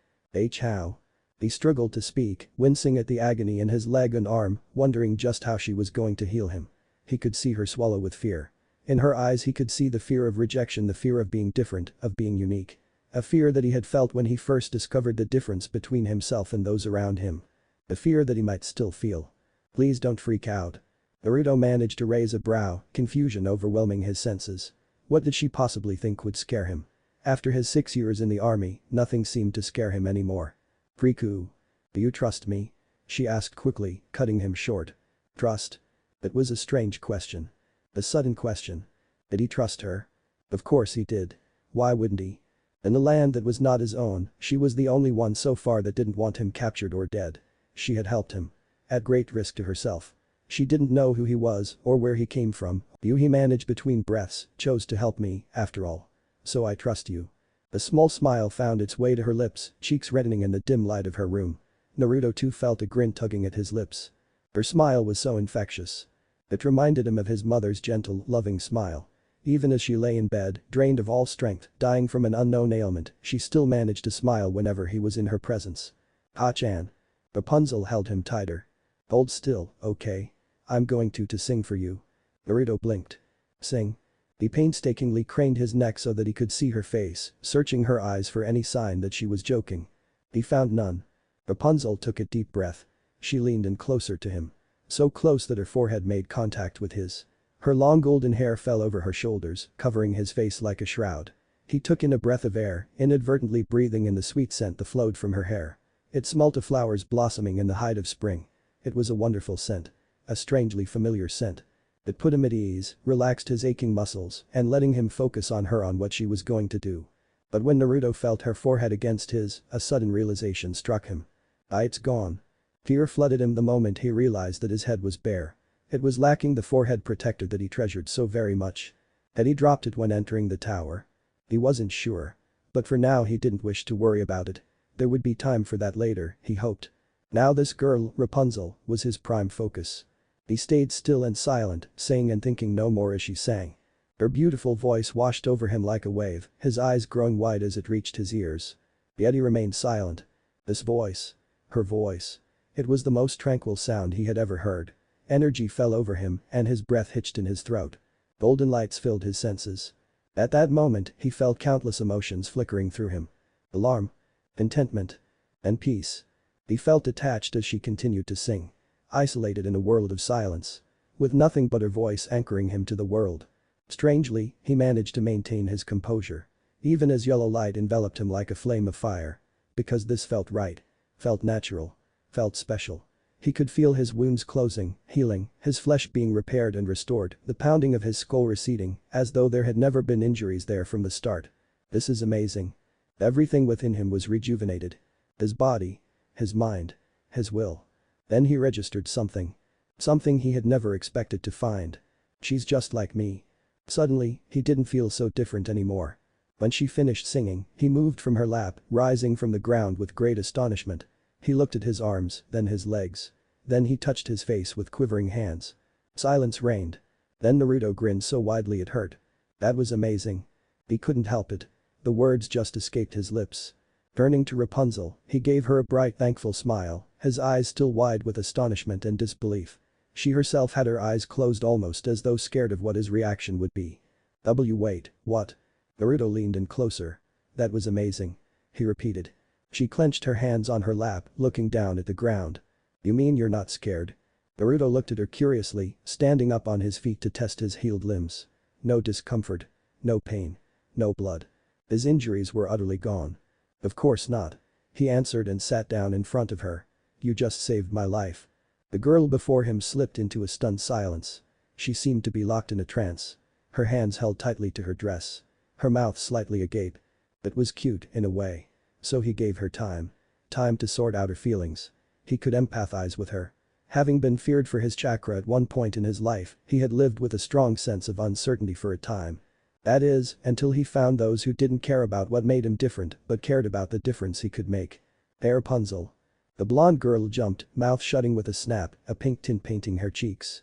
S1: How? He struggled to speak, wincing at the agony in his leg and arm, wondering just how she was going to heal him. He could see her swallow with fear. In her eyes he could see the fear of rejection, the fear of being different, of being unique. A fear that he had felt when he first discovered the difference between himself and those around him. The fear that he might still feel. Please don't freak out. Naruto managed to raise a brow, confusion overwhelming his senses. What did she possibly think would scare him? After his 6 years in the army, nothing seemed to scare him anymore. Riku. Do you trust me? She asked quickly, cutting him short. Trust? It was a strange question. A sudden question. Did he trust her? Of course he did. Why wouldn't he? In the land that was not his own, she was the only one so far that didn't want him captured or dead. She had helped him. At great risk to herself. She didn't know who he was or where he came from. You, he managed between breaths, chose to help me, after all. So I trust you. A small smile found its way to her lips, cheeks reddening in the dim light of her room. Naruto too felt a grin tugging at his lips. Her smile was so infectious. It reminded him of his mother's gentle, loving smile. Even as she lay in bed, drained of all strength, dying from an unknown ailment, she still managed to smile whenever he was in her presence. Ha-chan. Rapunzel held him tighter. Hold still, okay? I'm going to sing for you. Naruto blinked. Sing. He painstakingly craned his neck so that he could see her face, searching her eyes for any sign that she was joking. He found none. Rapunzel took a deep breath. She leaned in closer to him. So close that her forehead made contact with his. Her long golden hair fell over her shoulders, covering his face like a shroud. He took in a breath of air, inadvertently breathing in the sweet scent that flowed from her hair. It smelled of flowers blossoming in the height of spring. It was a wonderful scent. A strangely familiar scent. It put him at ease, relaxed his aching muscles, and letting him focus on her on what she was going to do. But when Naruto felt her forehead against his, a sudden realization struck him. It's gone. Fear flooded him the moment he realized that his head was bare. It was lacking the forehead protector that he treasured so very much. Had he dropped it when entering the tower? He wasn't sure. But for now he didn't wish to worry about it. There would be time for that later, he hoped. Now this girl, Rapunzel, was his prime focus. He stayed still and silent, saying and thinking no more as she sang. Her beautiful voice washed over him like a wave, his eyes growing wide as it reached his ears. Yet he remained silent. This voice. Her voice. It was the most tranquil sound he had ever heard. Energy fell over him and his breath hitched in his throat. Golden lights filled his senses. At that moment, he felt countless emotions flickering through him. Alarm. contentment, and peace. He felt detached as she continued to sing. Isolated in a world of silence. With nothing but her voice anchoring him to the world. Strangely, he managed to maintain his composure. Even as yellow light enveloped him like a flame of fire. Because this felt right. Felt natural. Felt special. He could feel his wounds closing, healing, his flesh being repaired and restored, the pounding of his skull receding, as though there had never been injuries there from the start. This is amazing. Everything within him was rejuvenated. His body. His mind. His will. Then he registered something. Something he had never expected to find. She's just like me. Suddenly, he didn't feel so different anymore. When she finished singing, he moved from her lap, rising from the ground with great astonishment. He looked at his arms, then his legs. Then he touched his face with quivering hands. Silence reigned. Then Naruto grinned so widely it hurt. That was amazing. He couldn't help it. The words just escaped his lips. Turning to Rapunzel, he gave her a bright thankful smile, his eyes still wide with astonishment and disbelief. She herself had her eyes closed almost as though scared of what his reaction would be. Wait, what? Naruto leaned in closer. That was amazing. He repeated. She clenched her hands on her lap, looking down at the ground. You mean you're not scared? Naruto looked at her curiously, standing up on his feet to test his healed limbs. No discomfort. No pain. No blood. His injuries were utterly gone. Of course not. He answered and sat down in front of her. You just saved my life. The girl before him slipped into a stunned silence. She seemed to be locked in a trance. Her hands held tightly to her dress. Her mouth slightly agape. It was cute, in a way. So he gave her time. Time to sort out her feelings. He could empathize with her. Having been feared for his chakra at one point in his life, he had lived with a strong sense of uncertainty for a time. That is, until he found those who didn't care about what made him different but cared about the difference he could make. Hey Rapunzel. The blonde girl jumped, mouth shutting with a snap, a pink tint painting her cheeks.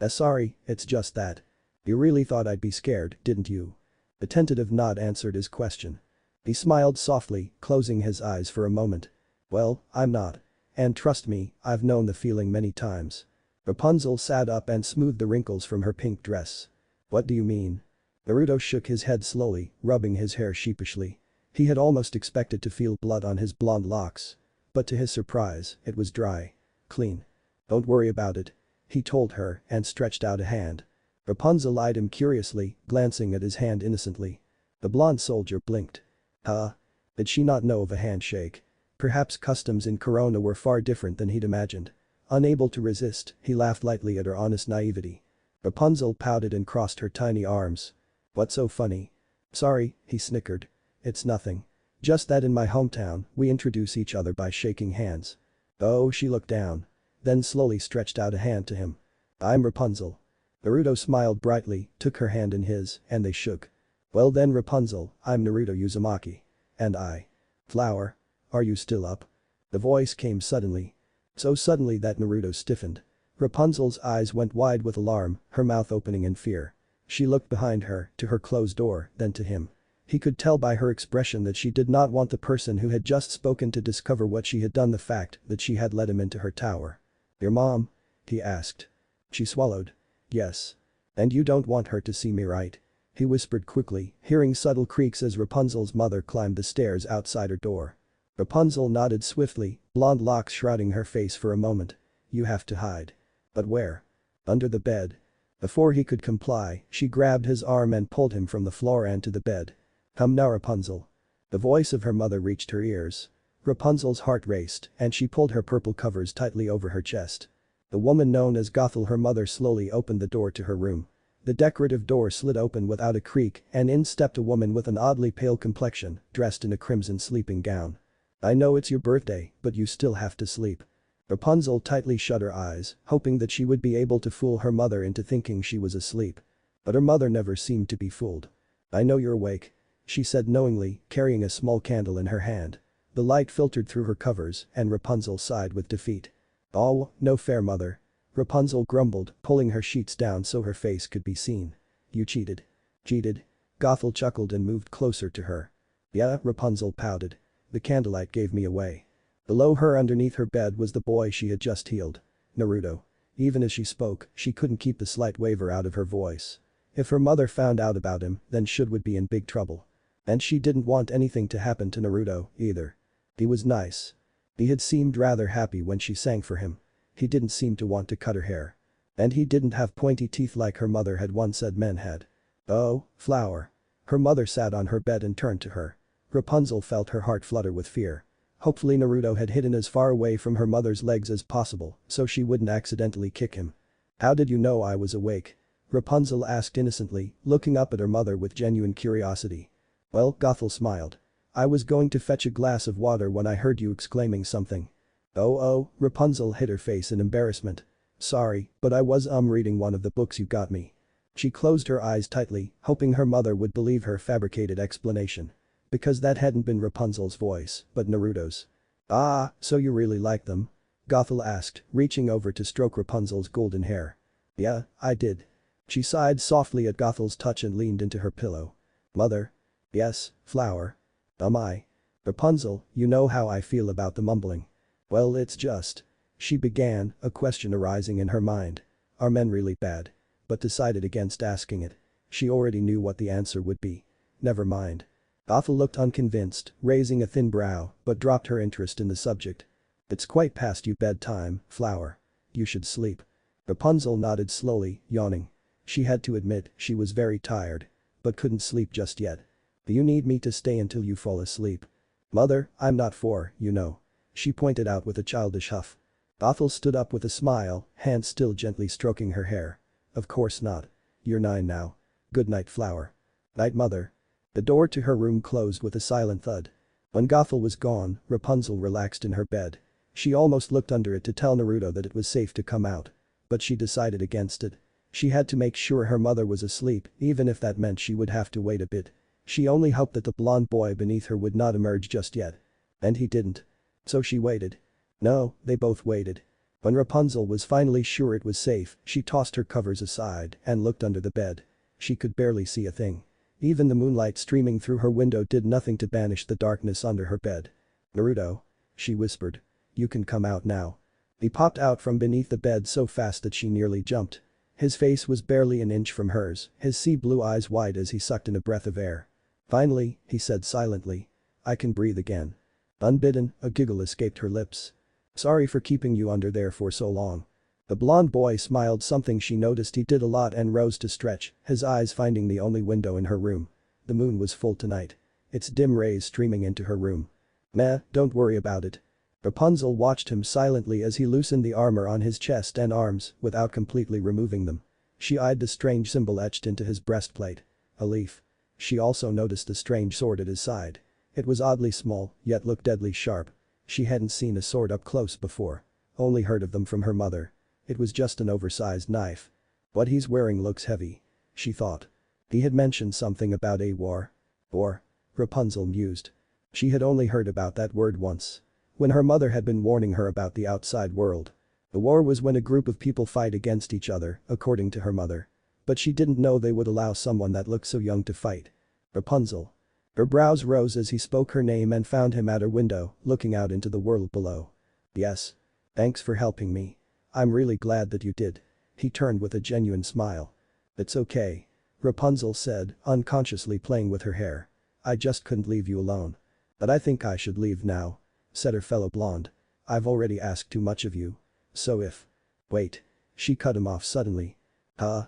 S1: Sorry, it's just that. You really thought I'd be scared, didn't you? A tentative nod answered his question. He smiled softly, closing his eyes for a moment. Well, I'm not. And trust me, I've known the feeling many times. Rapunzel sat up and smoothed the wrinkles from her pink dress. What do you mean? Naruto shook his head slowly, rubbing his hair sheepishly. He had almost expected to feel blood on his blonde locks. But to his surprise, it was dry. Clean. Don't worry about it. He told her and stretched out a hand. Rapunzel eyed him curiously, glancing at his hand innocently. The blonde soldier blinked. Huh? Did she not know of a handshake? Perhaps customs in Corona were far different than he'd imagined. Unable to resist, he laughed lightly at her honest naivety. Rapunzel pouted and crossed her tiny arms. What's so funny? Sorry, he snickered. It's nothing. Just that in my hometown, we introduce each other by shaking hands. Oh, she looked down. Then slowly stretched out a hand to him. I'm Rapunzel. Naruto smiled brightly, took her hand in his, and they shook. Well then Rapunzel, I'm Naruto Uzumaki. And I. Flower. Are you still up? The voice came suddenly. So suddenly that Naruto stiffened. Rapunzel's eyes went wide with alarm, her mouth opening in fear. She looked behind her, to her closed door, then to him. He could tell by her expression that she did not want the person who had just spoken to discover what she had done, the fact that she had let him into her tower. Your mom? He asked. She swallowed. Yes. And you don't want her to see me, right? He whispered quickly, hearing subtle creaks as Rapunzel's mother climbed the stairs outside her door. Rapunzel nodded swiftly, blonde locks shrouding her face for a moment. You have to hide. But where? Under the bed. Before he could comply, she grabbed his arm and pulled him from the floor and to the bed. Come now Rapunzel. The voice of her mother reached her ears. Rapunzel's heart raced and she pulled her purple covers tightly over her chest. The woman known as Gothel, her mother, slowly opened the door to her room. The decorative door slid open without a creak and in stepped a woman with an oddly pale complexion, dressed in a crimson sleeping gown. I know it's your birthday, but you still have to sleep. Rapunzel tightly shut her eyes, hoping that she would be able to fool her mother into thinking she was asleep. But her mother never seemed to be fooled. I know you're awake. She said knowingly, carrying a small candle in her hand. The light filtered through her covers and Rapunzel sighed with defeat. Oh, no fair, mother. Rapunzel grumbled, pulling her sheets down so her face could be seen. You cheated. Cheated? Gothel chuckled and moved closer to her. Yeah, Rapunzel pouted. The candlelight gave me away. Below her underneath her bed was the boy she had just healed. Naruto. Even as she spoke, she couldn't keep the slight waver out of her voice. If her mother found out about him, then she would be in big trouble. And she didn't want anything to happen to Naruto, either. He was nice. He had seemed rather happy when she sang for him. He didn't seem to want to cut her hair. And he didn't have pointy teeth like her mother had once said men had. "Oh, Flower." Her mother sat on her bed and turned to her. Rapunzel felt her heart flutter with fear. Hopefully Naruto had hidden as far away from her mother's legs as possible so she wouldn't accidentally kick him. "How did you know I was awake?" Rapunzel asked innocently, looking up at her mother with genuine curiosity. "Well," Gothel smiled. "I was going to fetch a glass of water when I heard you exclaiming something." Oh, Rapunzel hid her face in embarrassment. "Sorry, but I was reading one of the books you got me." She closed her eyes tightly, hoping her mother would believe her fabricated explanation. Because that hadn't been Rapunzel's voice, but Naruto's. "Ah, so you really like them?" Gothel asked, reaching over to stroke Rapunzel's golden hair. "Yeah, I did." She sighed softly at Gothel's touch and leaned into her pillow. "Mother?" "Yes, Flower?" "I?" "Rapunzel, you know how I feel about the mumbling." "Well, it's just." She began, a question arising in her mind. Are men really bad? But decided against asking it. She already knew what the answer would be. Never mind. Gothel looked unconvinced, raising a thin brow, but dropped her interest in the subject. "It's quite past your bedtime, Flower. You should sleep." Rapunzel nodded slowly, yawning. She had to admit she was very tired. But couldn't sleep just yet. "Do you need me to stay until you fall asleep?" "Mother, I'm not 4, you know." She pointed out with a childish huff. Gothel stood up with a smile, hands still gently stroking her hair. "Of course not. You're 9 now. Good night, Flower." "Night, Mother." The door to her room closed with a silent thud. When Gothel was gone, Rapunzel relaxed in her bed. She almost looked under it to tell Naruto that it was safe to come out. But she decided against it. She had to make sure her mother was asleep, even if that meant she would have to wait a bit. She only hoped that the blonde boy beneath her would not emerge just yet. And he didn't. So she waited. No, they both waited. When Rapunzel was finally sure it was safe, she tossed her covers aside and looked under the bed. She could barely see a thing. Even the moonlight streaming through her window did nothing to banish the darkness under her bed. "Naruto?" she whispered. "You can come out now." He popped out from beneath the bed so fast that she nearly jumped. His face was barely an inch from hers, his sea blue eyes wide as he sucked in a breath of air. "Finally," he said silently. "I can breathe again." Unbidden, a giggle escaped her lips. "Sorry for keeping you under there for so long." The blonde boy smiled, something she noticed he did a lot, and rose to stretch, his eyes finding the only window in her room. The moon was full tonight. Its dim rays streaming into her room. "Meh, don't worry about it." Rapunzel watched him silently as he loosened the armor on his chest and arms without completely removing them. She eyed the strange symbol etched into his breastplate. A leaf. She also noticed the strange sword at his side. It was oddly small, yet looked deadly sharp. She hadn't seen a sword up close before. Only heard of them from her mother. It was just an oversized knife. "What he's wearing looks heavy," she thought. He had mentioned something about a war. War? Rapunzel mused. She had only heard about that word once. When her mother had been warning her about the outside world. A war was when a group of people fight against each other, according to her mother. But she didn't know they would allow someone that looked so young to fight. Rapunzel. Her brows rose as he spoke her name and found him at her window, looking out into the world below. "Yes. Thanks for helping me. I'm really glad that you did." He turned with a genuine smile. "It's okay." Rapunzel said, unconsciously playing with her hair. "I just couldn't leave you alone." "But I think I should leave now," said her fellow blonde. "I've already asked too much of you. So if..." "Wait." She cut him off suddenly. "Huh?"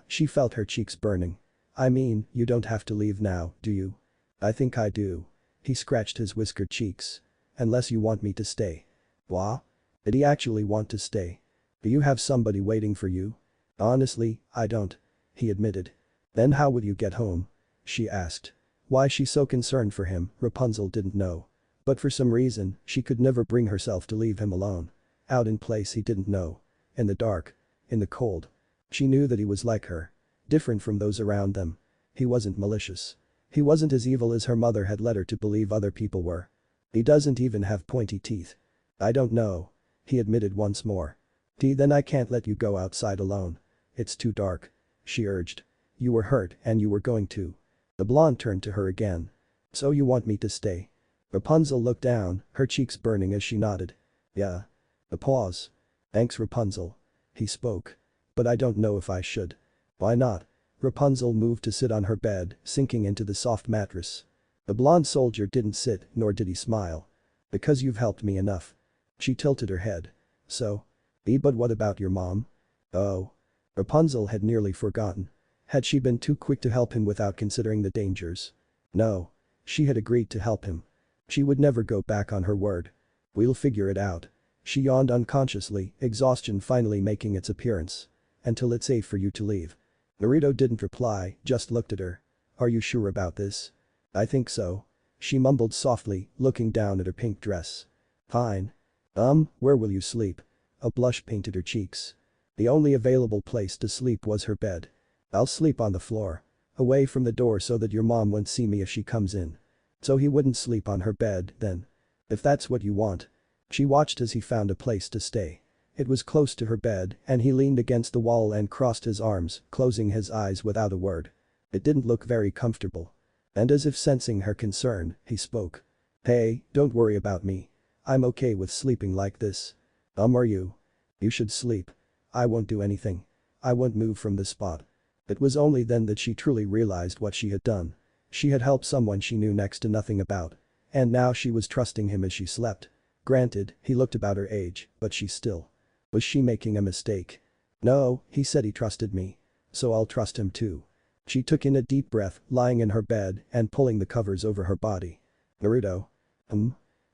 S1: She felt her cheeks burning. "I mean, you don't have to leave now, do you?" "I think I do." He scratched his whiskered cheeks. "Unless you want me to stay." "What?" Did he actually want to stay? "Do you have somebody waiting for you?" "Honestly, I don't," he admitted. "Then how would you get home?" she asked. Why she so concerned for him, Rapunzel didn't know. But for some reason, she could never bring herself to leave him alone. Out in place he didn't know. In the dark. In the cold. She knew that he was like her. Different from those around them. He wasn't malicious. He wasn't as evil as her mother had led her to believe other people were. He doesn't even have pointy teeth. "I don't know," he admitted once more. "Then I can't let you go outside alone. It's too dark," she urged. "You were hurt and you were going to..." The blonde turned to her again. "So you want me to stay?" Rapunzel looked down, her cheeks burning as she nodded. "Yeah." A pause. "Thanks, Rapunzel." He spoke. "But I don't know if I should." "Why not?" Rapunzel moved to sit on her bed, sinking into the soft mattress. The blonde soldier didn't sit, nor did he smile. Because you've helped me enough. She tilted her head. So? But what about your mom? Oh. Rapunzel had nearly forgotten. Had she been too quick to help him without considering the dangers? No. She had agreed to help him. She would never go back on her word. We'll figure it out. She yawned unconsciously, exhaustion finally making its appearance. Until it's safe for you to leave. Naruto didn't reply, just looked at her. Are you sure about this? I think so. She mumbled softly, looking down at her pink dress. Fine. Where will you sleep? A blush painted her cheeks. The only available place to sleep was her bed. I'll sleep on the floor. Away from the door so that your mom won't see me if she comes in. So he wouldn't sleep on her bed, then. If that's what you want. She watched as he found a place to stay. It was close to her bed, and he leaned against the wall and crossed his arms, closing his eyes without a word. It didn't look very comfortable. And as if sensing her concern, he spoke. Hey, don't worry about me. I'm okay with sleeping like this. Are you? You should sleep. I won't do anything. I won't move from this spot. It was only then that she truly realized what she had done. She had helped someone she knew next to nothing about. And now she was trusting him as she slept. Granted, he looked about her age, but she still. Was she making a mistake? No, he said he trusted me. So I'll trust him too. She took in a deep breath, lying in her bed and pulling the covers over her body. Naruto.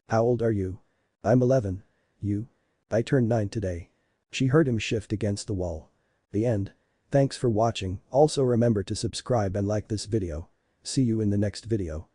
S1: How old are you? I'm 11. You? I turned 9 today. She heard him shift against the wall. The end. Thanks for watching, also remember to subscribe and like this video. See you in the next video.